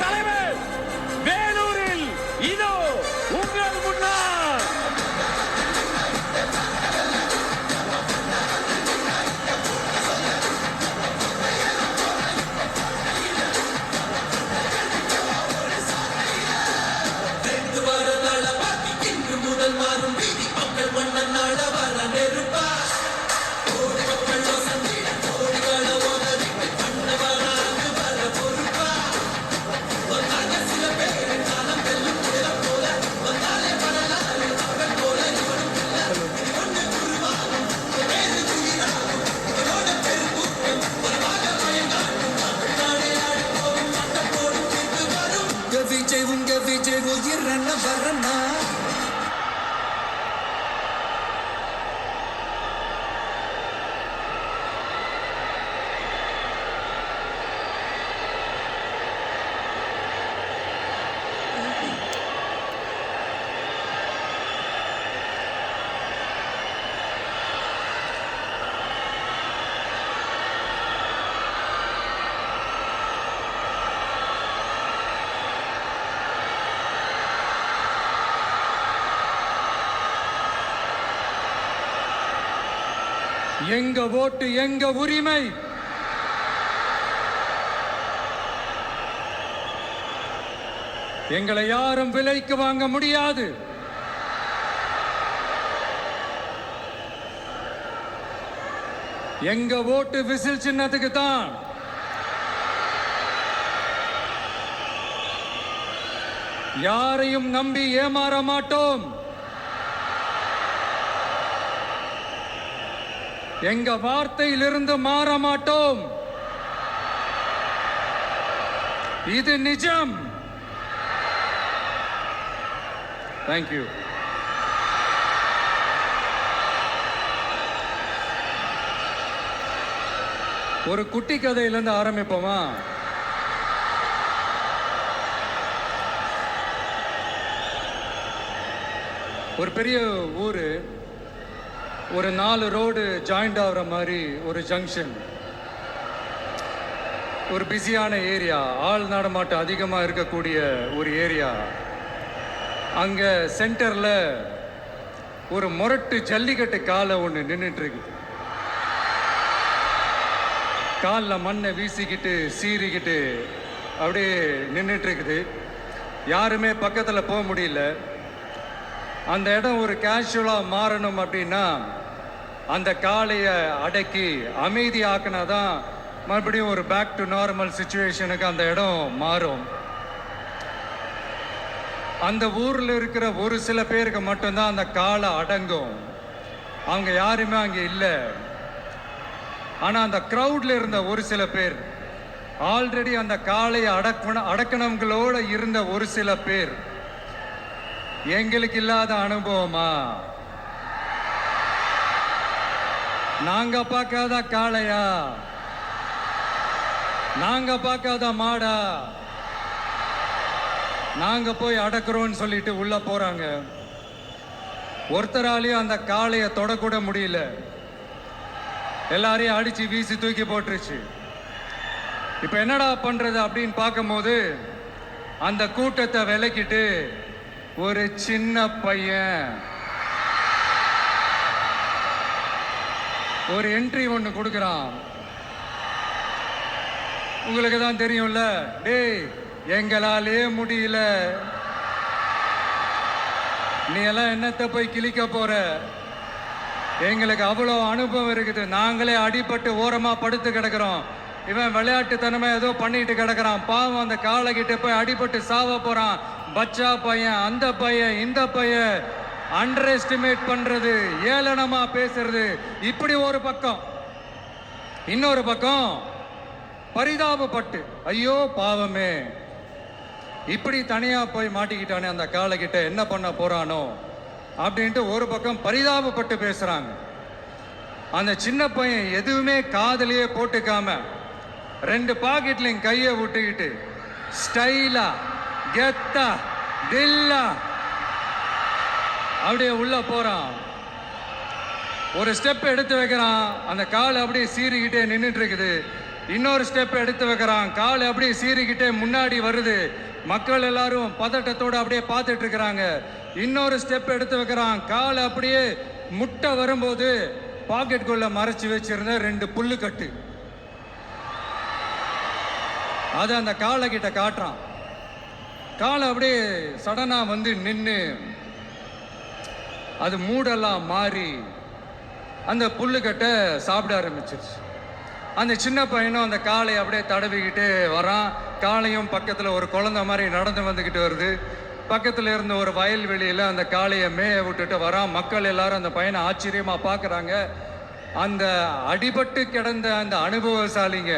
தலைவர் வேலூரில் இதோ உங்கள் முன்னால் முதல் மாறும் வீதி மக்கள் மன்னன் நாட வர நெருப்பா உங்க விஜய் உயிர் வரனா எங்க ஓட்டு எங்க உரிமை. எங்களை யாரும் விலைக்கு வாங்க முடியாது. எங்க ஓட்டு விசில் சின்னத்துக்கு தான். யாரையும் நம்பி ஏமாற மாட்டோம். எங்க வார்த்தையிலிருந்து மாற மாட்டோம். இது நிஜம். தேங்க்யூ. ஒரு குட்டி கதையிலிருந்து ஆரம்பிப்போமா? ஒரு பெரிய ஊரு, ஒரு 4 ரோடு ஜாயிண்ட் ஆகிற மாதிரி ஒரு ஜங்ஷன், ஒரு பிஸியான ஏரியா, ஆள் நடமாட்டம் அதிகமாக இருக்கக்கூடிய ஒரு ஏரியா. அங்கே சென்டரில் ஒரு முரட்டு ஜல்லிக்கட்டு காலை ஒன்று நின்றுட்டுருக்கு. காலில் மண்ணை வீசிக்கிட்டு சீறிக்கிட்டு அப்படியே நின்றுட்டுருக்குது. யாருமே பக்கத்தில் போக முடியல. அந்த இடம் ஒரு கேஷுவலாக மாறணும் அப்படின்னா அந்த காளையை அடக்கி அமைதியாக்கினா தான் மறுபடியும் ஒரு பேக் டு நார்மல் சுச்சுவேஷனுக்கு அந்த இடம் மாறும். அந்த ஊரில் இருக்கிற ஒரு சில பேருக்கு மட்டும்தான் அந்த காளை அடங்கும். அவங்க யாருமே அங்கே இல்லை. ஆனால் அந்த க்ரௌடில் இருந்த ஒரு சில பேர், ஆல்ரெடி அந்த காளையை அடக்கணங்களோடு இருந்த ஒரு சில பேர், எங்களுக்கு இல்லாத அனுபவமா? நாங்க பார்க்காத காளையா? நாங்க பார்க்காத மாடா? நாங்க போய் அடக்குறோம்னு சொல்லிட்டு உள்ள போறாங்க. ஒருத்தராலையும் அந்த காளையை தொடக்கூட முடியல. எல்லாரையும் அடிச்சு வீசி தூக்கி போட்டுருச்சு. இப்ப என்னடா பண்றது அப்படின்னு பார்க்கும்போது அந்த கூட்டத்தை விலக்கிட்டு ஒரு சின்ன பையன் ஒரு என்ட்ரி ஒன்று கொடுக்குறான். உங்களுக்கு தான் தெரியும்ல, டேய் எங்களாலே முடியல, நீ எல்லாம் என்னத்தை போய் கிழிக்க போற? எங்களுக்கு அவ்வளோ அனுபவம் இருக்குது, நாங்களே அடிபட்டு ஓரமாக படுத்து கிடக்கிறோம். இவன் விளையாட்டுத்தனமா ஏதோ பண்ணிட்டு கிடக்கிறான், பாவம் அந்த காலை கிட்ட போய் அடிபட்டு சாவ போறான். பச்சா பையன், அந்த பையன், இந்த பையன், அண்டர் எஸ்டிமேட் பண்றது, ஏளனமா பேசுறது, இப்படி ஒரு பக்கம். இன்னொரு பக்கம் பரிதாபப்பட்டு, ஐயோ பாவமே, இப்படி தனியா போய் மாட்டிக்கிட்டானே அந்த காலை கிட்ட, என்ன பண்ண போறானோ அப்படின்ட்டு ஒரு பக்கம் பரிதாபப்பட்டு பேசுறாங்க. அந்த சின்ன பையன் எதுவுமே காதலியே போட்டுக்காம 2 பாக்கெட்லையும் கையை விட்டுக்கிட்டு ஸ்டைலா கெத்தா தில்லா அப்படியே உள்ள போறான். ஒரு ஸ்டெப் எடுத்து வைக்கிறான். அந்த கால் அப்படியே சீறிக்கிட்டே நின்றுட்டு இருக்குது. இன்னொரு ஸ்டெப் எடுத்து வைக்கிறான். கால் அப்படியே சீறிக்கிட்டே முன்னாடி வருது. மக்கள் எல்லாரும் பதட்டத்தோடு அப்படியே பார்த்துட்டு இருக்கிறாங்க. இன்னொரு ஸ்டெப் எடுத்து வைக்கிறான். கால் அப்படியே முட்டை வரும்போது பாக்கெட்டுக்குள்ள மறைச்சு வச்சிருந்த 2 புல்லுக்கட்டு அதை அந்த காலை கிட்ட காட்டுறான். காலை அப்படியே சடனா வந்து நின்று அது மூடெல்லாம் மாறி அந்த புல்லுக்கட்டை சாப்பிட ஆரம்பிச்சிருச்சு. அந்த சின்ன பையனும் அந்த காளையை அப்படியே தடவிக்கிட்டு வரான். காளையும் பக்கத்தில் ஒரு குழந்தை மாதிரி நடந்து வந்துக்கிட்டு வருது. பக்கத்தில் இருந்த ஒரு வயல்வெளியில் அந்த காளையை மேய விட்டுட்டு வரான். மக்கள் எல்லாரும் அந்த பையனை ஆச்சரியமாக பார்க்குறாங்க. அந்த அடிபட்டு கிடந்த அந்த அனுபவசாலிங்க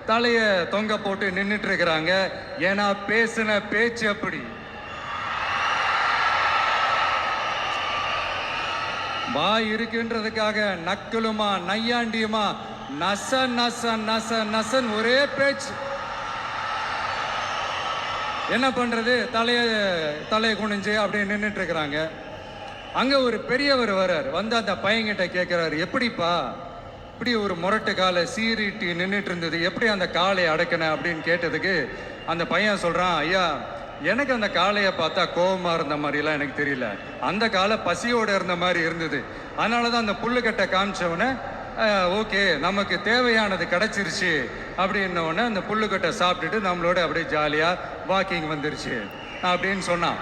தலையை தொங்க போட்டு நின்றுட்டு இருக்கிறாங்க. ஏன்னா பேசின பேச்சு அப்படி. வாய் இருக்குன்றதுக்காக நக்கலுமா நையாண்டியுமா நச நச நச நசன் ஒரே பேச்சு. என்ன பண்றது, தலையை குனிஞ்சு அப்படியே நின்றுட்டு இருக்கிறாங்க. அங்க ஒரு பெரியவர் வர்றார். வந்து அந்த பையன்கிட்ட கேட்கிறாரு, எப்படிப்பா இப்படி ஒரு முரட்டு காலை சீறிட்டு நின்றுட்டு இருந்தது, எப்படி அந்த காளையை அடக்கின அப்படின்னு கேட்டதுக்கு அந்த பையன் சொல்றான், ஐயா எனக்கு அந்த காளையை பார்த்தா கோபமா இருந்த மாதிரிலாம் எனக்கு தெரியல, அந்த காலை பசியோடு இருந்த மாதிரி இருந்தது. அதனால தான் அந்த புல்லுக்கட்டை காமிச்சவொடனே ஓகே நமக்கு தேவையானது கிடைச்சிருச்சு அப்படின்னோடனே அந்த புல்லுக்கட்டை சாப்பிட்டுட்டு நம்மளோட அப்படியே ஜாலியாக வாக்கிங் வந்துருச்சு அப்படின்னு சொன்னான்.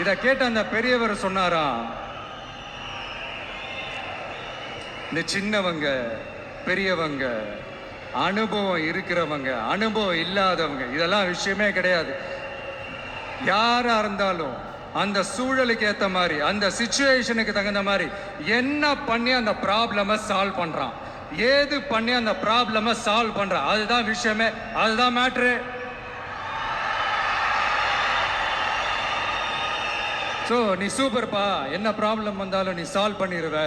இதை கேட்ட அந்த பெரியவர் சொன்னாராம், இந்த சின்னவங்க பெரியவங்க அனுபவம் இருக்கிறவங்க அனுபவம் இல்லாதவங்க இதெல்லாம் விஷயமே கிடையாது. யாரா இருந்தாலும் அந்த சூழலுக்கு ஏற்ற மாதிரி அந்த சிச்சுவேஷனுக்கு தகுந்த மாதிரி என்ன பண்ணி அந்த ப்ராப்ளமை சால்வ் பண்றான், ஏது பண்ணி அந்த ப்ராப்ளமை சால்வ் பண்றான், அதுதான் விஷயமே, அதுதான் மேட்ரு. ஸோ நீ சூப்பர்ப்பா, என்ன ப்ராப்ளம் வந்தாலும் நீ சால்வ் பண்ணிடுவ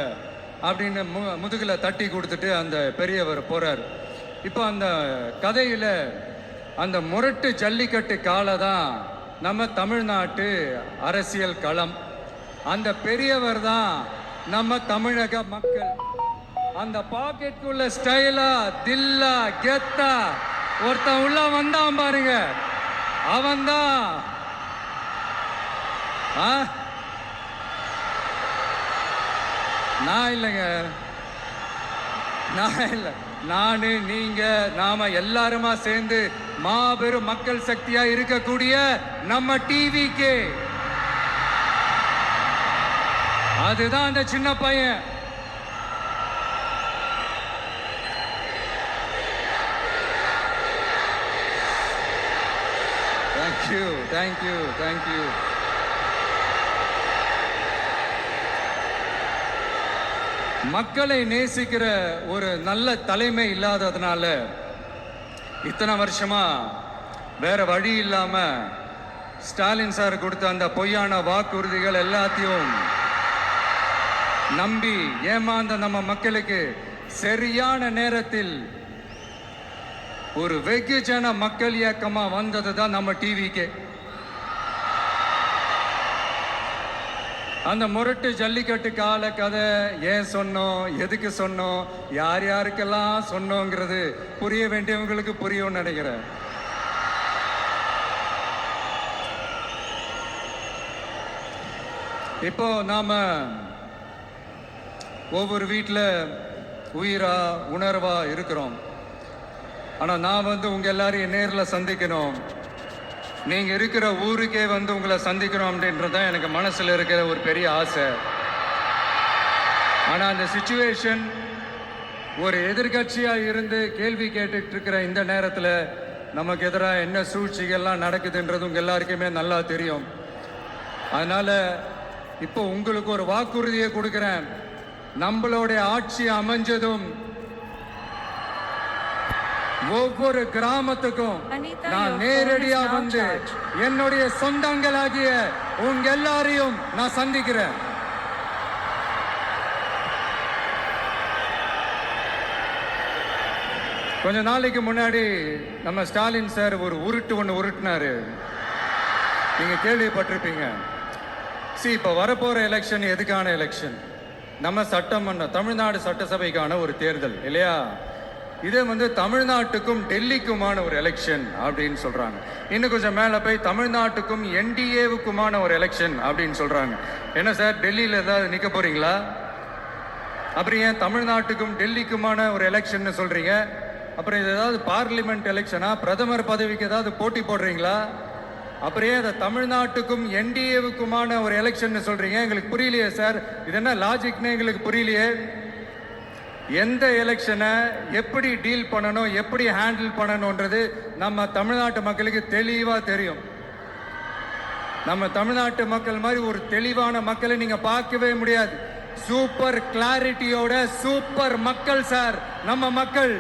அப்படின்னு முதுகில் தட்டி கொடுத்துட்டு அந்த பெரியவர் போறார். இப்போ அந்த கதையில் அந்த முரட்டு ஜல்லிக்கட்டு காலை தான் நம்ம தமிழ்நாட்டு அரசியல் களம். அந்த பெரியவர் தான் நம்ம தமிழக மக்கள். அந்த பாக்கெட்டுக்குள்ள ஸ்டைலா தில்லா கெத்தா ஒருத்தன் உள்ள வந்தான் பாருங்க, அவன் தான் நான் இல்லைங்க, நான் இல்லை, நானு நீங்க நாம எல்லாருமா சேர்ந்து மாபெரும் மக்கள் சக்தியா இருக்கக்கூடிய நம்ம டிவிக்கு, அதுதான் அந்த சின்ன பையன். Thank you thank you thank you. மக்களை நேசிக்கிற ஒரு நல்ல தலைமை இல்லாததுனால இத்தனை வருஷமா வேற வழி இல்லாம ஸ்டாலின் சார் கொடுத்த அந்த பொய்யான வாக்குறுதிகள் எல்லாத்தையும் நம்பி ஏமாந்த நம்ம மக்களுக்கு சரியான நேரத்தில் ஒரு வெகுஜன மக்கள் இயக்கமா வந்தது தான் நம்ம டிவிக்கு. அந்த முரட்டு ஜல்லிக்கட்டு கால கதை ஏன் சொன்னோம், எதுக்கு சொன்னோம், யார் யாருக்கெல்லாம் சொன்னோங்கிறது புரிய வேண்டியவங்களுக்கு புரியும்னு நினைக்கிறேன். இப்போ நாம ஒவ்வொரு வீட்டில் உயிரா உணர்வா இருக்கிறோம். ஆனால் நான் வந்து உங்க எல்லாரையும் நேரில் சந்திக்கணும், நீங்க இருக்கிற ஊருக்கே வந்து உங்களை சந்திக்கணும் அப்படின்றதான் எனக்கு மனசுல இருக்கிற ஒரு பெரிய ஆசை. ஆனா அந்த சிச்சுவேஷன் ஒரு எதிர்கட்சியா இருந்து கேள்வி கேட்டுட்டு இருக்கிற இந்த நேரத்தில் நமக்கு எதிராக என்ன சூழ்ச்சிகள்லாம் நடக்குதுன்றது உங்க எல்லாருக்குமே நல்லா தெரியும். அதனால இப்போ உங்களுக்கு ஒரு வாக்குறுதியை கொடுக்கிறேன், நம்மளுடைய ஆட்சி அமைஞ்சதும் ஒவ்வொரு கிராமத்துக்கும் நான் நேரடியா வந்து என்னுடைய சொந்தங்களாகிய உங்க எல்லாரையும் நான் சந்திக்கிறேன். கொஞ்ச நாளைக்கு முன்னாடி நம்ம ஸ்டாலின் சார் ஒரு ஒன்று உருட்டினாரு, நீங்க கேள்விப்பட்டிருப்பீங்க. இப்ப வரப்போற எலெக்ஷன் எதுக்கான எலெக்ஷன்? நம்ம சட்டமன்ற தமிழ்நாடு சட்டசபைக்கான ஒரு தேர்தல் இல்லையா? இதே வந்து தமிழ்நாட்டுக்கும் டெல்லிக்குமான ஒரு எலெக்ஷன் அப்படின்னு சொல்றாங்க. இன்னும் கொஞ்சம் மேலே போய் தமிழ்நாட்டுக்கும் என்டிஏவுக்குமான ஒரு எலெக்ஷன் அப்படின்னு சொல்றாங்க. என்ன சார், டெல்லியில் ஏதாவது நிற்க போறீங்களா? அப்புறம் ஏன் தமிழ்நாட்டுக்கும் டெல்லிக்குமான ஒரு எலெக்ஷன் சொல்றீங்க? அப்புறம் இது ஏதாவது பார்லிமெண்ட் எலெக்ஷனா? பிரதமர் பதவிக்கு ஏதாவது போட்டி போடுறீங்களா? அப்புறம் ஏன் அதை தமிழ்நாட்டுக்கும் என்டிஏவுக்குமான ஒரு எலெக்ஷன் சொல்றீங்க? எங்களுக்கு புரியலையே சார், இது என்ன லாஜிக்னு எங்களுக்கு புரியலையே. எந்த எலெக்ஷனை எப்படி டீல் பண்ணணும், எப்படி ஹேண்டில் பண்ணணுன்றது நம்ம தமிழ்நாட்டு மக்களுக்கு தெளிவாக தெரியும். நம்ம தமிழ்நாட்டு மக்கள் மாதிரி ஒரு தெளிவான மக்களை நீங்க பார்க்கவே முடியாது. சூப்பர் கிளாரிட்டியோட சூப்பர் மக்கள் சார் நம்ம மக்கள்.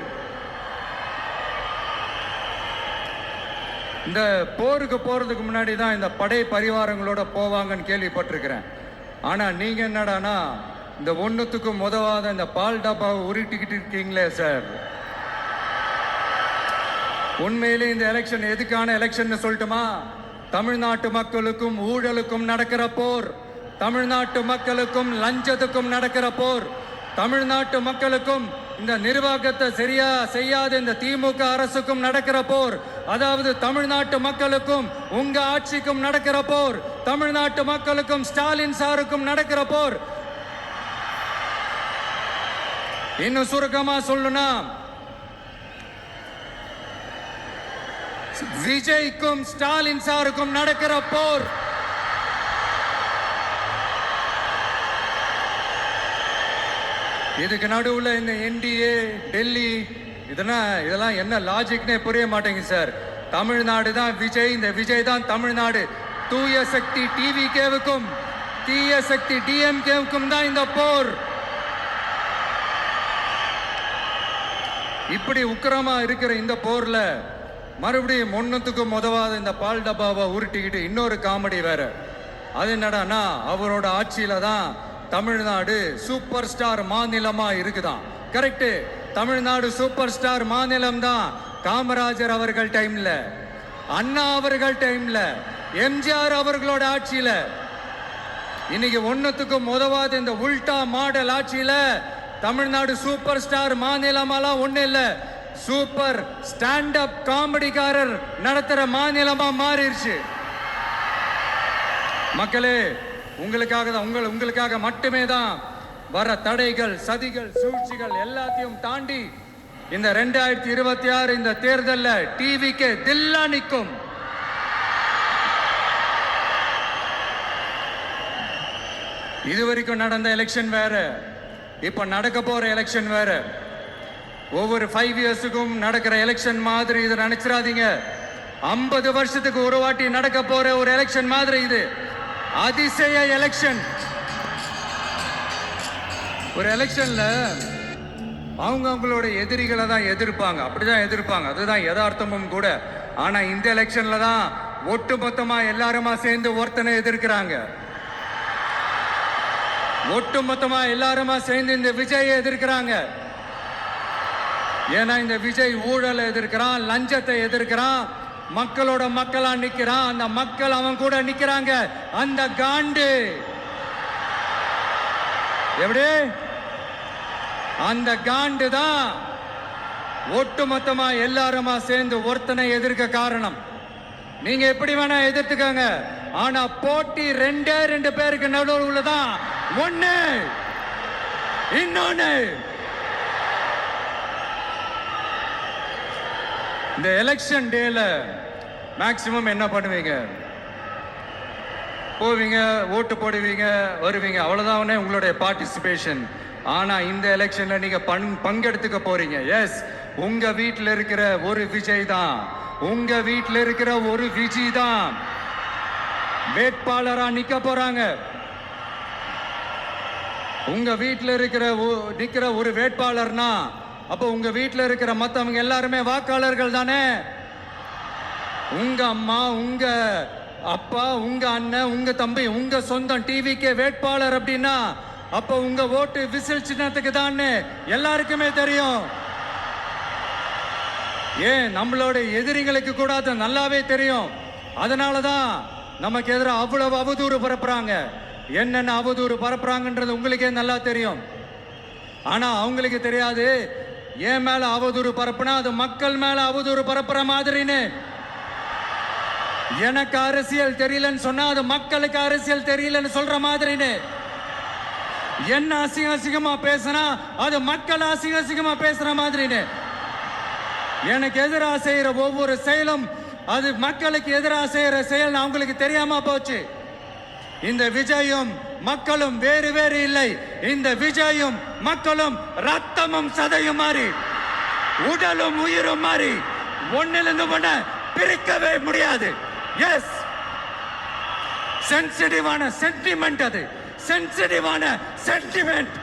இந்த போருக்கு போறதுக்கு முன்னாடி தான் இந்த படை பரிவாரங்களோட போவாங்கன்னு கேள்விப்பட்டிருக்கிறேன். ஆனா நீங்க என்னடானா இந்த ஒன்றுத்துக்கும் உதவாத இந்த பால் டப்பாவை உருட்டிக்கிட்டு இருக்கீங்களே சார். உண்மையிலே இந்த எலெக்ஷன் எதுக்கான எலெக்ஷன் சொல்லட்டுமா? தமிழ்நாட்டு மக்களுக்கும் ஊழலுக்கும் நடக்கிற போர், தமிழ்நாட்டு மக்களுக்கும் லஞ்சத்துக்கும் நடக்கிற போர், தமிழ்நாட்டு மக்களுக்கும் இந்த நிர்வாகத்தை சரியா செய்யாத இந்த திமுக அரசுக்கும் நடக்கிற போர், அதாவது தமிழ்நாட்டு மக்களுக்கும் உங்க ஆட்சிக்கும் நடக்கிற போர், தமிழ்நாட்டு மக்களுக்கும் ஸ்டாலின் சாருக்கும் நடக்கிற போர். இன்னும் சுருக்கமா சொல்லணும்னா விஜய்க்கும் ஸ்டாலின் சாருக்கும் நடக்கிற போர். இதுக்கு நடுவுல இந்த என்டிஏ டெல்லி இதெல்லாம் என்ன லாஜிக்னே புரிய மாட்டேங்குது சார். தமிழ்நாடு தான் விஜய், இந்த விஜய் தான் தமிழ்நாடு. தூய சக்தி டிவிகேவுக்கும் தீய சக்தி டிஎம்கேவுக்கும் தான் இந்த போர். இப்படி உக்கிரமா இருக்கிற இந்த போர்ல மறுபடியும் ஒன்னுத்துக்கும் உதவாத இந்த பால் டப்பாவை உருட்டிக்கிட்டு இன்னொரு காமெடி வேற. அது என்னடானா அவரோட ஆட்சியில தான் தமிழ்நாடு சூப்பர் ஸ்டார் மாநிலமா இருக்குதான். கரெக்ட், தமிழ்நாடு சூப்பர் ஸ்டார் மாநிலம் தான். காமராஜர் அவர்கள் டைம்ல, அண்ணா அவர்கள் டைம்ல, எம்ஜிஆர் அவர்களோட ஆட்சியில. இன்னைக்கு ஒன்னுத்துக்கும் உதவாத இந்த உல்டா மாடல் ஆட்சியில தமிழ்நாடு சூப்பர் ஸ்டார் மாநிலமாலாம் ஒண்ணு இல்ல, சூப்பர் ஸ்டாண்ட் அப் காமெடிக்காரர் நடத்துற மாநிலமா மாறிடுச்சு. மக்களே, உங்களுக்காக மட்டுமே தான் வர தடைகள், சதிகள், சூழ்ச்சிகள் எல்லாத்தையும் தாண்டி இந்த 2026 இந்த தேர்தல்ல டிவிக்கு தில்லா நிற்கும். இதுவரைக்கும் நடந்த எலெக்ஷன் வேற, இப்ப நடக்க போற எலெக்ஷன் வேற. ஒவ்வொரு 5 இயர்ஸுக்கும் நடக்கிற எலெக்ஷன் மாதிரி இதை நினைச்சிடாதீங்க. 50 வருஷத்துக்கு ஒரு வாட்டி நடக்க போற ஒரு எலெக்ஷன் மாதிரி இது. அதிசய எலெக்ஷன். ஒரு எலெக்ஷன்ல அவங்களோட எதிரிகளை தான் எதிர்ப்பாங்க, அப்படிதான் எதிர்ப்பாங்க, அதுதான் யதார்த்தமும் கூட. ஆனா இந்த எலெக்ஷன்ல தான் ஒட்டுமொத்தமா எல்லாருமா சேர்ந்து ஒருத்தனை எதிர்க்கிறாங்க. ஒட்டுமொத்தமா எல்லாருமா சேர்ந்து இந்த விஜயை எதிர்க்கிறாங்க. ஏன்னா இந்த விஜய் ஊழலை எதிர்க்கிறான், லஞ்சத்தை எதிர்க்கிறான், மக்களோட மக்களா நிக்கிறான். அந்த மக்கள் அவன் கூட நிக்கிறாங்க. அந்த காண்டு எப்படி? அந்த காண்டு தான் ஒட்டுமொத்தமா எல்லாருமா சேர்ந்து ஒருத்தனை எதிர்க்க காரணம். நீங்க எப்படி வேணா எதிர்த்துக்கங்க, ஆனா போட்டி 2 பேருக்கு நடுவில் உள்ளதான். ஒண்ணு இன்னொன்னு. இந்த எலெக்ஷன் டேல மேக்சிமம் என்ன பண்ணுவீங்க? போவீங்க, ஓட்டு போடுவீங்க, வருவீங்க, அவ்வளவுதான் உங்களுடைய பார்ட்டிசிபேஷன். ஆனா இந்த எலெக்ஷன்ல நீங்க பங்கெடுத்துக்க போறீங்க. எஸ், உங்க வீட்டில் இருக்கிற ஒரு விஜய் தான், உங்க வீட்டில் இருக்கிற ஒரு விஜய் தான் வேட்பாளரா நிக்க போறாங்க. உங்க வீட்டில் நிக்கிற ஒரு வேட்பாளர்னா அப்ப உங்க வீட்டில் இருக்கிற மத்தவங்க எல்லாருமே வாக்காளர்கள் தானே. உங்க அம்மா, உங்க அப்பா, உங்க அண்ணன், உங்க தம்பி, உங்க சொந்தம் டிவிக்கே வேட்பாளர் அப்படின்னா அப்ப உங்க ஓட்டு விசில் சின்னத்துக்கு தான் எல்லாருக்குமே தெரியும். ஏன், நம்மளோட எதிரிகளுக்கு கூட அது நல்லாவே தெரியும். அதனாலதான் நமக்கு எதிராக அவ்வளவு அவதூறு பரப்புறாங்க. என்னென்ன அவதூறு பரப்புறாங்கன்றது உங்களுக்கே நல்லா தெரியும். ஆனா அவங்களுக்கு தெரியாது, என் மேல அவதூறு பரப்புனா அது மக்கள் மேல அவதூறு பரப்புற மாதிரின்னு. எனக்கு அரசியல் தெரியலன்னு சொன்னா அது மக்களுக்கு அரசியல் தெரியலன்னு சொல்ற மாதிரின்னு. என்ன அசிங்கமா பேசினா அது மக்கள் அசிங்கமா பேசுற மாதிரின்னு. எனக்கு எதிராக செய்யற ஒவ்வொரு செயலும் அது மக்களுக்கு எதிராக செய்யற செயல் அவங்களுக்கு தெரியாம போச்சு. இந்த விஜயும் மக்களும் வேறு வேறு இல்லை. இந்த விஜயும் மக்களும் ரத்தமும் சதையும் மாறி உடலும் உயிரும் மாறி ஒன்னிலிருந்து ஒண்ண பிரிக்கவே முடியாது. எஸ், சென்சிட்டிவான சென்டிமெண்ட், அது சென்சிட்டிவான சென்டிமெண்ட்.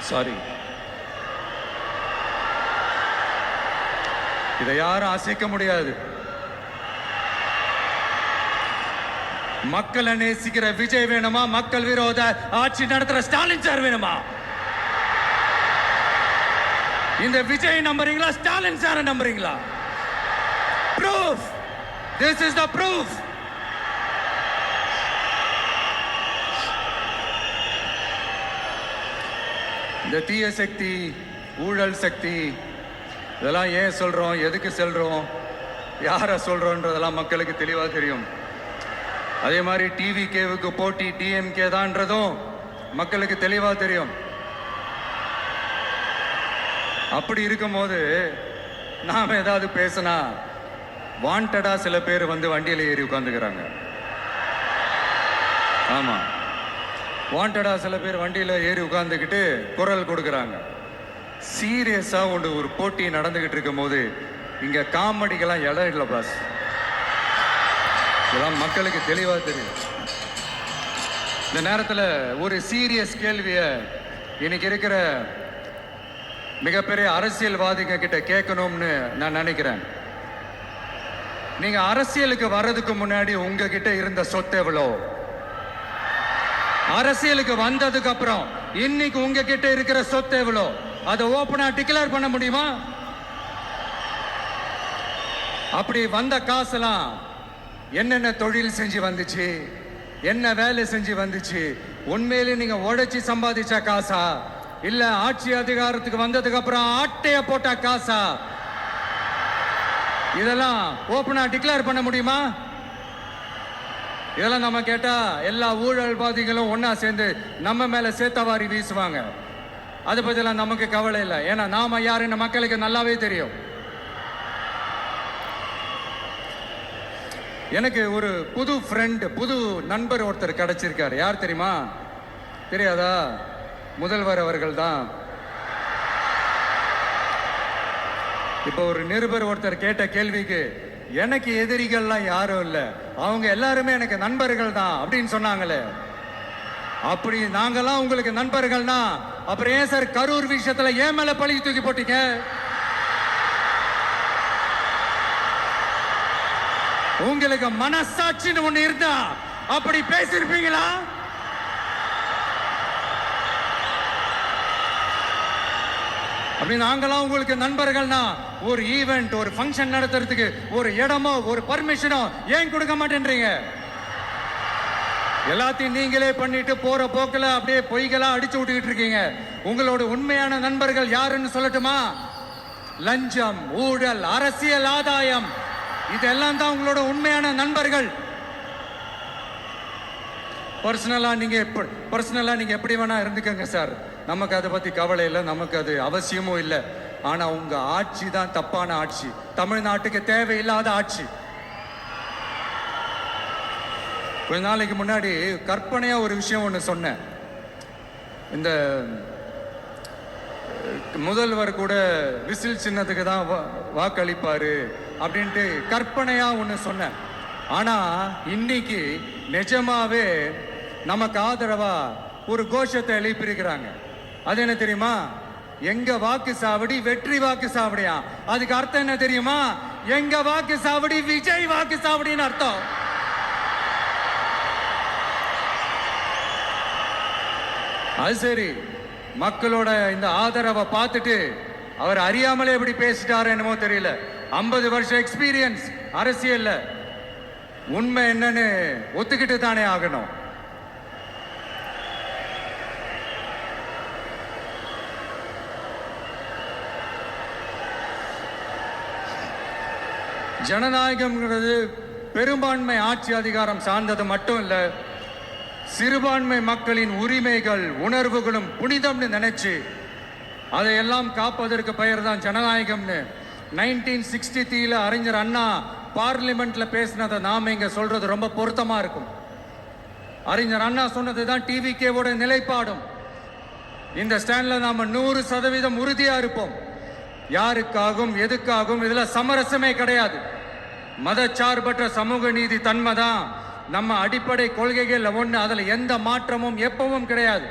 சாரி, இதை யாரும் அசைக்க முடியாது. மக்களை நேசிக்கிற விஜய் வேணுமா? மக்கள் விரோத ஆட்சி நடத்துற ஸ்டாலின் சார் வேணுமா? இந்த விஜய் நம்புறீங்களா? ஸ்டாலின் சார் நம்புறீங்களா? Proof, this is the proof. இந்த தீய சக்தி, ஊழல் சக்தி, இதெல்லாம் ஏன் சொல்றோம், எதுக்கு சொல்றோம், யாரை சொல்றோன்றதெல்லாம் மக்களுக்கு தெளிவா தெரியும். அதே மாதிரி டிவிகேவுக்கு போட்டி டிஎம்கே தான்றதும் மக்களுக்கு தெளிவா தெரியும். அப்படி இருக்கும்போது நாம ஏதாவது பேசினா வாண்டடா சில பேர் வந்து வண்டியில ஏறி உட்காந்துக்கிறாங்க. ஆமா, வாண்டடா சில பேர் வண்டியில ஏறி உட்கார்ந்துக்கிட்டு குரல் கொடுக்குறாங்க. சீரியஸா ஒரு போட்டி நடந்துகிட்டு இருக்கும் போது இங்க காமெடிக்கெல்லாம் இடம் இல்லை பாஸ். இதெல்லாம் மக்களுக்கு தெளிவா தெரியும். இந்த நேரத்தில் ஒரு சீரியஸ் கேள்விய இன்னைக்கு இருக்கிற மிகப்பெரிய அரசியல்வாதிங்க கிட்ட கேட்கணும்னு நான் நினைக்கிறேன். நீங்க அரசியலுக்கு வர்றதுக்கு முன்னாடி உங்ககிட்ட இருந்த சொத்து எவ்வளோ? அரசியலுக்கு வந்ததுக்கு அப்புறம் இன்னைக்கு உங்ககிட்ட இருக்கிற சொத்து எவ்வளோ? அதை ஓப்பனா டிக்ளேர் பண்ண முடியுமா? அப்படி வந்த காசெல்லாம் என்னென்ன தொழில் செஞ்சு வந்துச்சு, என்ன வேலை செஞ்சு வந்துச்சு, உண்மையிலே நீங்க உழைச்சி சம்பாதிச்ச காசா, இல்ல ஆட்சி அதிகாரத்துக்கு வந்ததுக்கு அப்புறம் ஆட்டைய போட்ட காசா? இதெல்லாம் ஓப்பனா டிக்ளேர் பண்ண முடியுமா? இதெல்லாம் நம்ம கேட்டா எல்லா ஊழல்வாதிகளும் ஒன்னா சேர்ந்து நம்ம மேல சேத்தவாரி வீசுவாங்க. அதை பத்திலாம் நமக்கு கவலை இல்லை. ஏன்னா நாம யாருன்னு மக்களுக்கு நல்லாவே தெரியும். எனக்கு ஒரு புது ஃப்ரெண்ட், புது நண்பர் ஒருத்தர் கிடைச்சிருக்காரு. யார் தெரியுமா? தெரியாதா? முதல்வர் அவர்கள் தான். இப்போ ஒரு நிருபர் ஒருத்தர் கேட்ட கேள்விக்கு எனக்கு எதிரிகள்லாம் யாரும் இல்லை, அவங்க எல்லாருமே எனக்கு நண்பர்கள் தான் அப்படின்னு சொன்னாங்களே. அப்படி நாங்கெல்லாம் உங்களுக்கு நண்பர்கள்னா அப்புறம் ஏன் சார் கரூர் விஷயத்துல ஏன் மேல பழி தூக்கி போட்டீங்க? உங்களுக்கு மனசாட்சின்னு ஒண்ணு இருந்தா அப்படி பேசிருப்பீங்களா? அப்படி நாங்களாம் உங்களுக்கு நண்பர்கள்னா ஒரு ஈவெண்ட், ஒரு ஃபங்க்ஷன் நடத்துறதுக்கு ஒரு இடமோ ஒரு பர்மிஷனோ ஏன் கொடுக்க மாட்டேன்றீங்க? எல்லாத்தையும் நீங்களே பண்ணிட்டு போற போக்கில் அப்படியே பொய்களா அடிச்சு விட்டுக்கிட்டு இருக்கீங்க. உங்களோட உண்மையான நண்பர்கள் யாருன்னு சொல்லட்டுமா? லஞ்சம், ஊழல், அரசியல் ஆதாயம், இதெல்லாம் தான் உங்களோட உண்மையான நண்பர்கள். பர்சனலா நீங்க எப்படி வேணா இருந்துக்கங்க சார், நமக்கு அதை பத்தி கவலை இல்லை, நமக்கு அது அவசியமும் இல்லை. ஆனா உங்க ஆட்சி தான் தப்பான ஆட்சி, தமிழ்நாட்டுக்கு தேவையில்லாத ஆட்சி. கொஞ்ச நாளைக்கு முன்னாடி கற்பனையா ஒரு விஷயம் ஒன்று சொன்னேன். இந்த முதல்வர் கூட விசில் சின்னத்துக்கு தான் வாக்களிப்பாரு அப்படின்ட்டு கற்பனையா ஒன்று சொன்னேன். ஆனா இன்னைக்கு நிஜமாவே நமக்கு ஆதரவா ஒரு கோஷத்தை எழுப்பியிருக்கிறாங்க. அது என்ன தெரியுமா? எங்க வாக்கு சாவடி வெற்றி வாக்கு சாவடியா. அதுக்கு அர்த்தம் என்ன தெரியுமா? எங்க வாக்கு சாவடி விஜய் வாக்கு சாவடின்னு அர்த்தம். அது சரி, மக்களோட இந்த ஆதரவை பார்த்துட்டு அவர் அறியாமலே எப்படி பேசிட்டாரு என்னமோ தெரியல. 50 வருஷம் எக்ஸ்பீரியன்ஸ் அரசியல்ல, உண்மை என்னன்னு ஒத்துக்கிட்டு தானே ஆகணும். ஜனநாயகம்ங்கிறது பெரும்பான்மை ஆட்சி அதிகாரம் சார்ந்தது மட்டும் இல்ல, சிறுபான்மை மக்களின் உரிமைகள் உணர்வுகளும் புனிதம்னு நினைச்சு அதையெல்லாம் காப்பதற்கு பெயர் தான் ஜனநாயகம்னு 1963 அறிஞர் அண்ணா பார்லிமெண்ட்ல பேசினதை நாம இங்க சொல்றது ரொம்ப பொருத்தமா இருக்கும். அறிஞர் அண்ணா சொன்னது தான் டிவிகேவோட நிலைப்பாடும். இந்த ஸ்டாண்ட்ல நாம 100% உறுதியா இருப்போம். யாருக்காகவும் எதுக்காகவும் இதுல சமரசமே கிடையாது. மதச்சார்பற்ற சமூக நீதி தன்மை தான் நம்ம அடிப்படை கொள்கைகள் ஒண்ணு. அதுல எந்த மாற்றமும் எப்பவும் கிடையாது.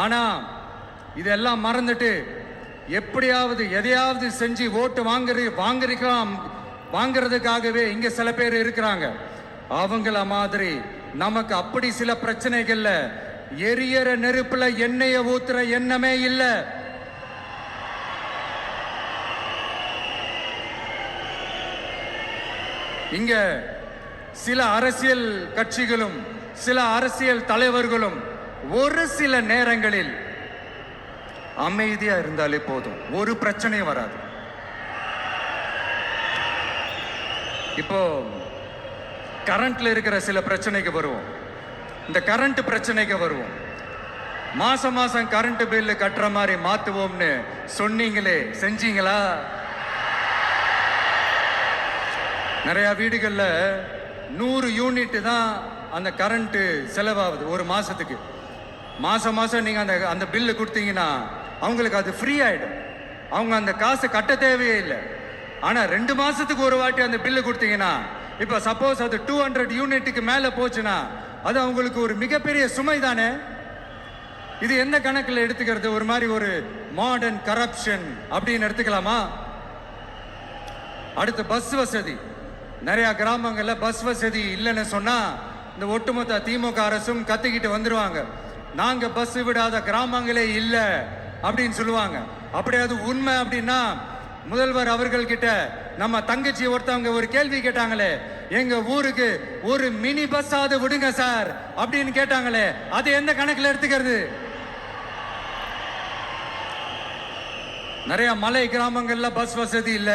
ஆனா இதெல்லாம் மறந்துட்டு எப்படியாவது எதையாவது செஞ்சு ஓட்டு வாங்குறதுக்காகவே இங்க சில பேர் இருக்கிறாங்க. அவங்கள மாதிரி நமக்கு அப்படி சில பிரச்சனைகள்ல எரியற நெருப்புல எண்ணெய ஊத்துற எண்ணமே இல்ல. இங்க சில அரசியல் கட்சிகளும் சில அரசியல் தலைவர்களும் ஒரு சில நேரங்களில் அமைதியா இருந்தாலே போதும், ஒரு பிரச்சனையும் வராது. இப்போ கரண்ட்ல இருக்கிற சில பிரச்சனைக்கு வருவோம். இந்த கரண்ட் பிரச்சனைக்கு வருவோம். மாசம் மாசம் கரண்ட் பில்லு கட்டுற மாதிரி மாத்துவோம்னு சொன்னீங்களே, செஞ்சீங்களா? நிறைய வீடுகள்ல 100 யூனிட் தான் அந்த கரண்ட் செலவாகுது ஒரு மாசத்துக்கு. மாசம் மாசம் நீங்க அந்த பில்லு கொடுத்தீங்கன்னா அவங்களுக்கு அது ஃப்ரீ ஆயிடும். அவங்க அந்த காசு கட்ட தேவையே இல்லை. ஆனா 2 மாசத்துக்கு ஒரு வாட்டி அந்த பில்லு கொடுத்தீங்கன்னா, இப்ப சப்போஸ் அது 200 யூனிட்டுக்கு மேல போச்சுன்னா அது அவங்களுக்கு ஒரு மிகப்பெரிய சுமை தானே. இது எந்த கணக்கில் எடுத்துக்கிறது? ஒரு மாதிரி ஒரு மாடர்ன் கரப்ஷன் அப்படின்னு எடுத்துக்கலாமா? அடுத்து பஸ் வசதி. நிறைய கிராமங்கள்ல பஸ் வசதி இல்லைன்னு சொன்னா இந்த ஒட்டுமொத்த திமுக அரசும் கத்திக்கிட்டு வந்துருவாங்க. நாங்க பஸ் விடாத கிராமங்களே இல்ல அப்படின்னு சொல்லுவாங்க. அப்படி அது உண்மை அப்படின்னா முதல்வர் அவர்கள் கிட்ட நம்ம தங்கச்சி ஒருத்தவங்க ஒரு கேள்வி கேட்டாங்களே, எங்க ஊருக்கு ஒரு மினி பஸ் ஆவது விடுங்க சார் அப்படின்னு கேட்டாங்களே, அது எந்த கணக்குல எடுத்துக்கிறது? நிறைய மலை கிராமங்கள்ல பஸ் வசதி இல்ல,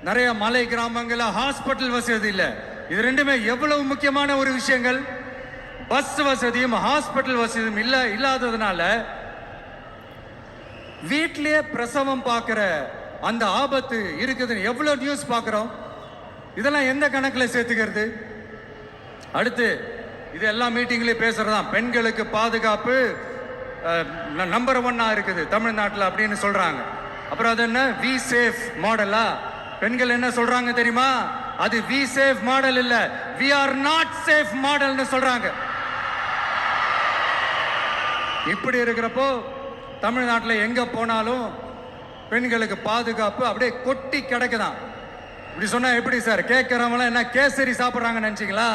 நிறைய மலை கிராமங்கள்ல ஹாஸ்பிட்டல் வசதி இல்ல. இது ரெண்டுமே எவ்வளவு முக்கியமான ஒரு விஷயங்கள். பஸ் வசதியும் ஹாஸ்பிட்டல் வசதியும் இல்லாததுனால வீட்டிலேயே பிரசவம் பார்க்கிற அந்த ஆபத்து இருக்குதுன்னு எவ்வளவு நியூஸ் பார்க்கிறோம். இதெல்லாம் எந்த கணக்கில் சேர்த்துக்கிறது? அடுத்து இது எல்லா மீட்டிங்லயும் பேசுறதுதான் பெண்களுக்கு பாதுகாப்பு நம்பர் 1 இருக்குது தமிழ்நாட்டில் அப்படின்னு சொல்றாங்க. அப்புறம் அது என்ன வி சேஃப் மாடலா? பெண்கள் என்ன சொல்றாங்க தெரியுமா? அது வி சேஃப் மாடல் இல்ல, வி ஆர் நாட் சேஃப் மாடல்னு சொல்றாங்க. இப்படி இருக்கிறப்போ தமிழ்நாட்டில் எங்க போனாலும் பெண்களுக்கு பாதுகாப்பு அப்படியே கொட்டி கிடக்குதான். இப்படி சொன்னா எப்படி சார்? கேட்கறவங்க என்ன கேசரி சாப்பிடுறாங்கன்னு நினைச்சீங்களா?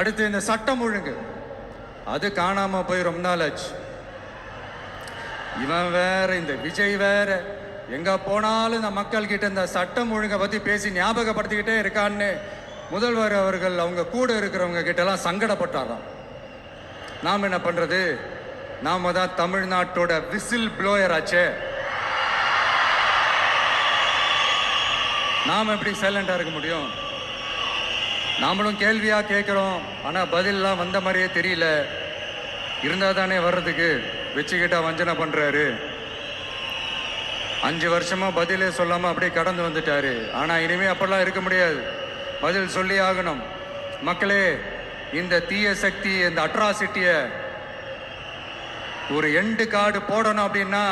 அடுத்து இந்த சட்டம் ஒழுங்கு, அது காணாம போய் ரொம்ப நாள் ஆச்சு. இவன் வேற, இந்த விஜய் வேற, எங்க போனாலும் இந்த மக்கள் கிட்ட இந்த சட்டம் ஒழுங்கை பத்தி பேசி ஞாபகப்படுத்திக்கிட்டே இருக்கான்னு முதல்வர் அவர்கள் அவங்க கூட இருக்கிறவங்க கிட்ட எல்லாம் சங்கடப்பட்டாராம். நாம் என்ன பண்றது? நாம தான் தமிழ்நாட்டோட விசில் ப்ளோயர் ஆச்சே. நாம எப்படி சைலண்டா இருக்க முடியும்? நாமளும் கேள்வியா கேட்கிறோம், ஆனா பதிலெல்லாம் வந்த மாதிரியே தெரியல. இருந்தா தானே வர்றதுக்கு. வச்சுக்கிட்டா வஞ்சனை பண்றாரு. 5 வருஷமா பதிலே சொல்லாம அப்படியே கடந்து வந்துட்டாரு. ஆனா இனிமே அப்படிலாம் இருக்க முடியாது, பதில் சொல்லி ஆகணும். மக்களே, இந்த தீய சக்தி, இந்த அட்ராசிட்டிய ஒரு எண்டு கார்டு போடணும் அப்படின்னா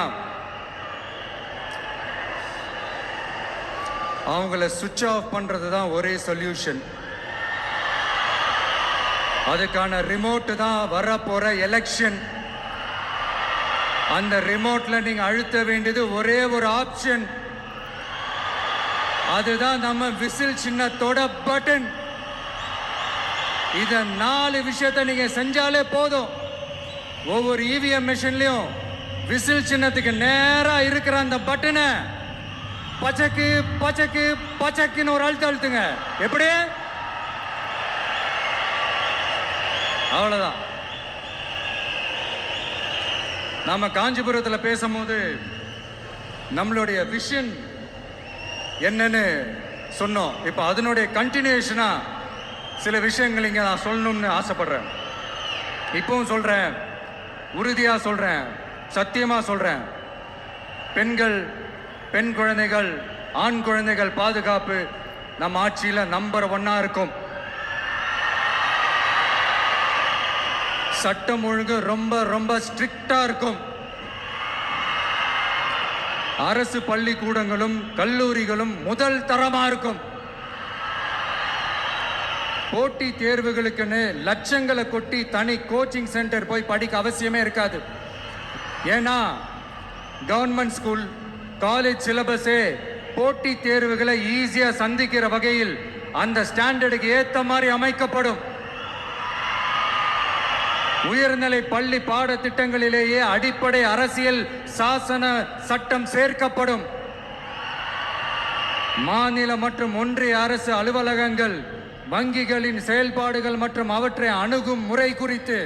அவங்கள சுவிட்ச் ஆஃப் பண்றது தான் ஒரே சொல்யூஷன். அதுக்கான ரிமோட் தான் வரப்போற எலெக்ஷன். அந்த ரிமோட்ல நீங்க அழுத்த வேண்டியது ஒரே ஒரு ஆப்ஷன். அதுதான் நம்ம விசில் சின்னத்தோட பட்டன். இத 4 விஷயத்தை நீங்க செஞ்சாலே போதும். ஒவ்வொரு இவிஎம் மிஷின்லயும் விசில் சின்னத்துக்கு நேரா இருக்கிற அந்த பட்டனை பச்சக்கு பச்சக்கு பச்சக்குன்னு ஒரு அழுத்துங்க. எப்படி? அவ்வளவுதான். நாம காஞ்சிபுரத்தில் பேசும்போது நம்மளுடைய விஷன் என்னன்னு சொன்னோம். இப்போ அதனுடைய கண்டினியூஷனா சில விஷயங்கள் இங்க நான் சொல்லணும்னு ஆசைப்படுறேன். இப்பவும் சொல்றேன், உறுதியா சொல்றேன், சத்தியமா சொல்றேன். பெண்கள், பெண் குழந்தைகள், ஆண் குழந்தைகள் பாதுகாப்பு நம்ம ஆட்சியில நம்பர் 1 இருக்கும். சட்டம் ஒழுங்கு ரொம்ப ரொம்ப ஸ்ட்ரிக்டா இருக்கும். அரசு பள்ளிக்கூடங்களும் கல்லூரிகளும் முதல் தரமா இருக்கும். போட்டி தேர்வுகளுக்குன்னு லட்சங்களை கொட்டி தனி கோச்சிங் சென்டர் போய் படிக்க அவசியமே இருக்காது. ஏன்னா கவர்மெண்ட் ஸ்கூல், காலேஜ் சிலபஸே போட்டி தேர்வுகளை ஈஸியா சந்திக்கிற வகையில் அந்த ஸ்டாண்டர்டுக்கு ஏத்த மாதிரி அமைக்கப்படும். உயர்நிலை பள்ளி பாடத்திட்டங்களிலேயே அடிப்படை அரசியல் சாசன சட்டம் சேர்க்கப்படும். மாநில மற்றும் ஒன்றிய அரசு அலுவலகங்கள், வங்கிகளின் செயல்பாடுகள் மற்றும் அவற்றை அணுகும் முறை குறித்து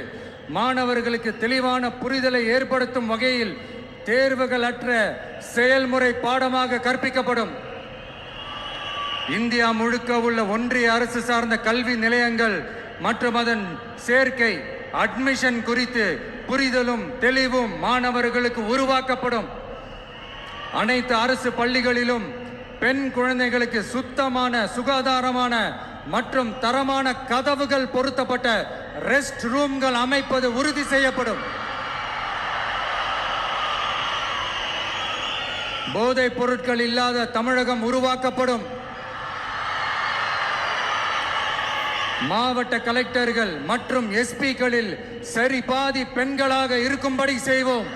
மாணவர்களுக்கு தெளிவான புரிதலை ஏற்படுத்தும் வகையில் தேர்வுகள் அற்ற செயல்முறை பாடமாக கற்பிக்கப்படும். இந்தியா முழுக்க உள்ள ஒன்றிய அரசு சார்ந்த கல்வி நிலையங்கள் மற்றும் அதன் சேர்க்கை அட்மிஷன் குறித்து புரிதலும் தெளிவும் மாணவர்களுக்கு உருவாக்கப்படும். அனைத்து அரசு பள்ளிகளிலும் பெண் குழந்தைகளுக்கு சுத்தமான, சுகாதாரமான மற்றும் தரமான கதவுகள் பொருத்தப்பட்ட ரெஸ்ட் ரூம்கள் அமைப்பது உறுதி செய்யப்படும். போதைப் பொருட்கள் இல்லாத தமிழகம் உருவாக்கப்படும். மாவட்ட கலெக்டர்கள் மற்றும் எஸ்பிக்களில் சரி பாதி பெண்களாக இருக்கும்படி செய்வோம்.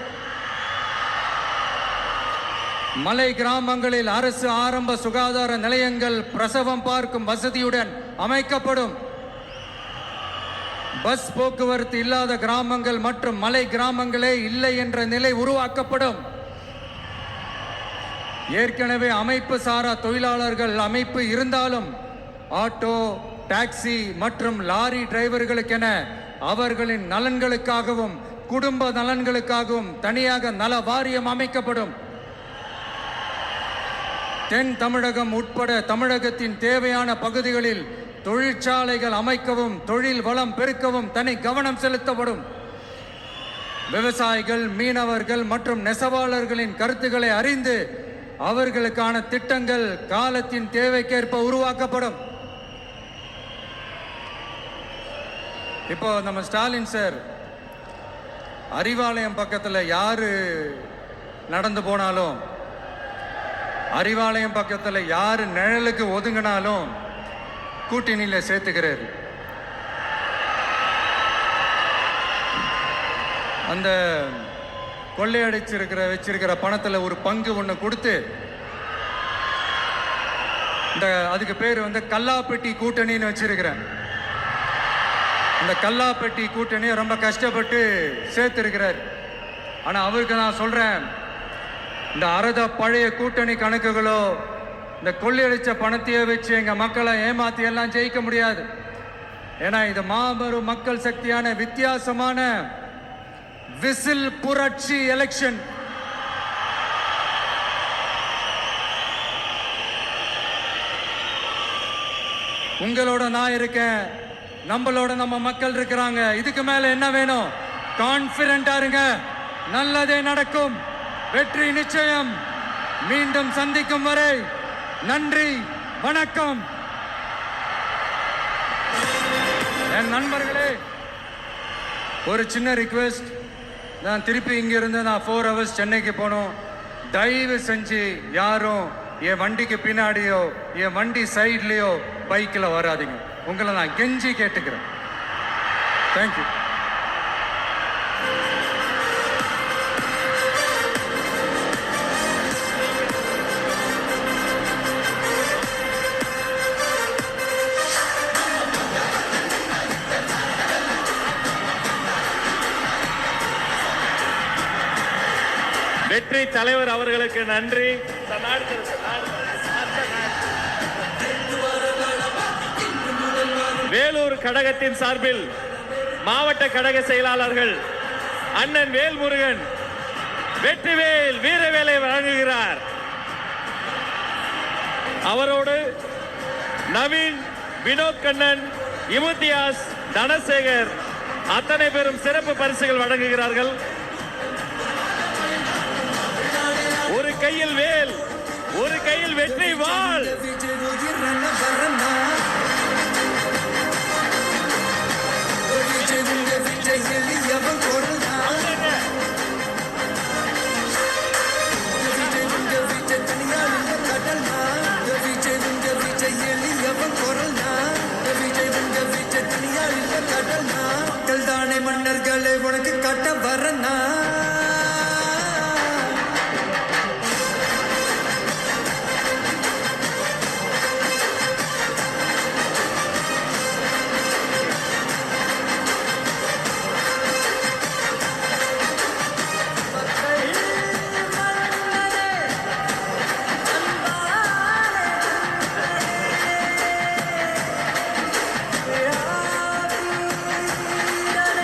மலை கிராமங்களில் அரசு ஆரம்ப சுகாதார நிலையங்கள் பிரசவம் பார்க்கும் வசதியுடன் அமைக்கப்படும். பஸ் போக்குவரத்து இல்லாத கிராமங்கள் மற்றும் மலை கிராமங்களே இல்லை என்ற நிலை உருவாக்கப்படும். ஏற்கனவே அமைப்பு சாரா தொழிலாளர்கள் அமைப்பு இருந்தாலும் ஆட்டோ, டாக்ஸி மற்றும் லாரி டிரைவர்களுக்கென அவர்களின் நலன்களுக்காகவும் குடும்ப நலன்களுக்காகவும் தனியாக நல வாரியம் அமைக்கப்படும். தென் தமிழகம் உட்பட தமிழகத்தின் தேவையான பகுதிகளில் தொழிற்சாலைகள் அமைக்கவும் தொழில் வளம் பெருக்கவும் தனி கவனம் செலுத்தப்படும். விவசாயிகள், மீனவர்கள் மற்றும் நெசவாளர்களின் கருத்துக்களை அறிந்து அவர்களுக்கான திட்டங்கள் காலத்தின் தேவைக்கேற்ப உருவாக்கப்படும். இப்போ நம்ம ஸ்டாலின் சார் அறிவாலயம் பக்கத்தில் யாரு நடந்து போனாலும், அறிவாலயம் பக்கத்தில் யாரு நிழலுக்கு ஒதுங்கினாலும் கூட்டணியில சேர்த்துக்கிறாரு. அந்த கொள்ளையடிச்சிருக்கிற வச்சிருக்கிற பணத்தில் ஒரு பங்கு ஒன்று கொடுத்து, இந்த அதுக்கு பேர் கல்லாப்பெட்டி கூட்டணின்னு வச்சிருக்கிறேன். இந்த கல்லாப்பெட்டி கூட்டணியை ரொம்ப கஷ்டப்பட்டு சேர்த்திருக்கிறார். ஆனால் அவருக்கு நான் சொல்றேன், இந்த அறத பழைய கூட்டணி கணக்குகளோ இந்த கொள்ளையடிச்ச பணத்தையே வச்சு எங்க மக்களை ஏமாத்தி எல்லாம் ஜெயிக்க முடியாது. ஏன்னா இது மாபெரும் மக்கள் சக்தியான வித்தியாசமான விசில் புரட்சி எலெக்ஷன். உங்களோட நான் இருக்கேன், நம்மளோட நம்ம மக்கள் இருக்கிறாங்க. இதுக்கு மேல என்ன வேணும்? கான்பிடென்டா இருங்க, நல்லதே நடக்கும், வெற்றி நிச்சயம். மீண்டும் சந்திக்கும் வரை நன்றி, வணக்கம். என் நண்பர்களே, ஒரு சின்ன ரிக்வெஸ்ட், நான் திருப்பி இங்கிருந்து நான் 4 ஹவர்ஸ் சென்னைக்கு போகணும். தயவு செஞ்சு யாரும் என் வண்டிக்கு பின்னாடியோ என் வண்டி சைட்லேயோ பைக்கில் வராதிங்க. உங்களை நான் கெஞ்சி கேட்டுக்கிறேன். தேங்க்யூ. வெற்றி தலைவர் அவர்களுக்கு நன்றி. வேலூர் கழகத்தின் சார்பில் மாவட்ட கழக செயலாளர்கள் அண்ணன் வேல்முருகன் வெற்றிவேல் வீரவேலை வழங்குகிறார். அவரோடு நவீன், வினோத் கண்ணன், இமுத்தியாஸ், தனசேகர் அத்தனை பேரும் சிறப்பு பரிசுகள் வழங்குகிறார்கள். ஒரு கையில் வேல், ஒரு கையில் வெற்றி வாள். தானே மன்னர்களை உனக்கு கட்ட வரனா.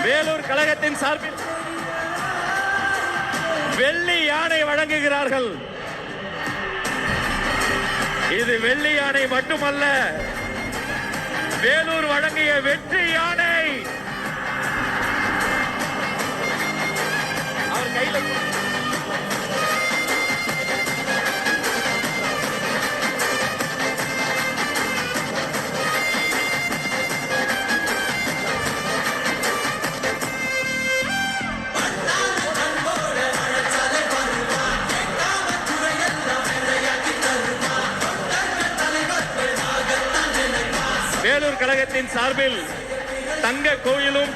வேலூர் கழகத்தின் சார்பில் வெள்ளி யானை வழங்குகிறார்கள். இது வெள்ளி யானை மட்டுமல்ல, வேலூர் வழங்கிய வெற்றி யானை. அவர் கையில் வேலூர் கழகத்தின் சார்பில் தங்க கோயிலும்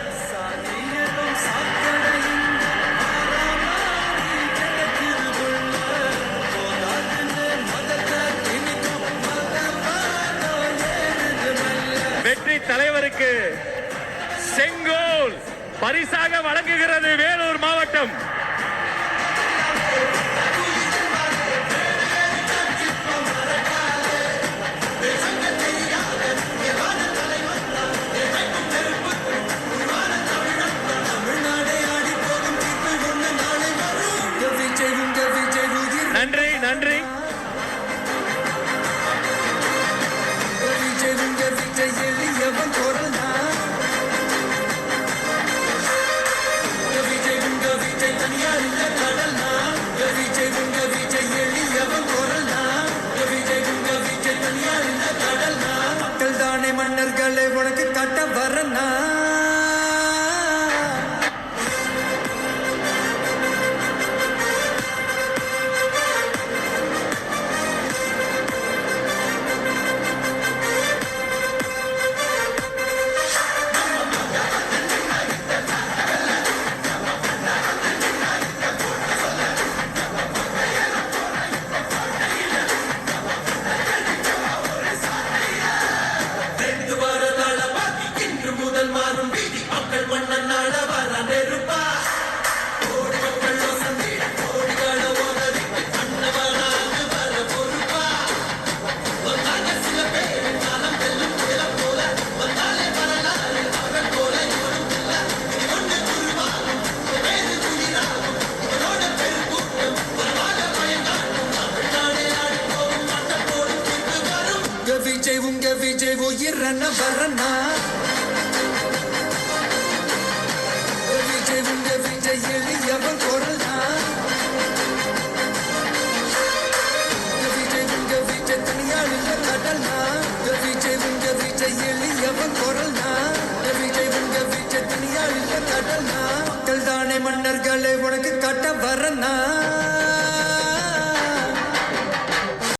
வெற்றி தலைவருக்கு செங்கோல் பரிசாக வழங்குகிறது வேலூர் மாவட்டம். நன்றி நன்றி. மக்கள் தானே மன்னர்களை உனக்கு கட்ட வரனா. உங்க விஜய் உயிரன வரனா. விஜய் உங்க விஜய் எளியவன் குரல்னா. விஜய் உங்க விஜய் தனியாள் இல்ல கடல்னா. விஜய் உங்க விஜய் எளியவன் குரல்னா. விஜய் உங்க விஜய் இனி அழிக்க கடனா மக்கள் தானே மன்னர்களை உனக்கு கட்ட வரனா